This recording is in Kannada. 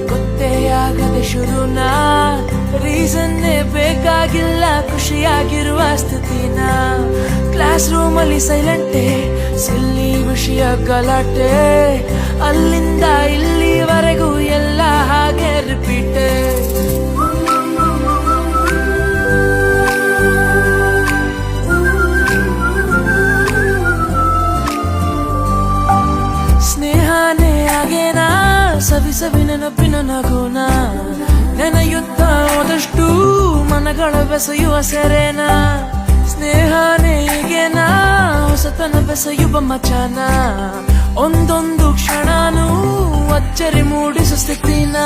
ಗೊತ್ತೇ ಆಗದೆ ಶುರುನಾ ರೀಸನ್ನೇ ಬೇಕಾಗಿಲ್ಲ ಖುಷಿಯಾಗಿರುವ ಸ್ಥಿತಿನ ಕ್ಲಾಸ್ ರೂಮಲ್ಲಿ ಸೈಲೆಂಟೆ ಸಿಲ್ಲಿ ವಿಷಯ ಗಲಾಟೆ ಅಲ್ಲಿಂದ ಇಲ್ಲಿವರೆಗೂ ಎಲ್ಲ ಹಾಗೆ ರಿಪೀಟೆ ಸ್ನೇಹನೇ ಆಗೇನಾ ಸವಿ ಸವಿ ನೆನಪಿನ ನಗುನ ನೆನೆಯುತ್ತ ಹೋದಷ್ಟು ಮನಗಳ ಬೆಸೆಯುವ ಸೆರೆನ ಸ್ನೇಹನೇ ಹೀಗೇನಾ ಹೊಸತನ ಬೆಸೆಯುವ ಮಚಾನ ಒಂದೊಂದು ಕ್ಷಣನೂ ಅಚ್ಚರಿ ಮೂಡಿಸೋ ಸ್ಥಿತಿನ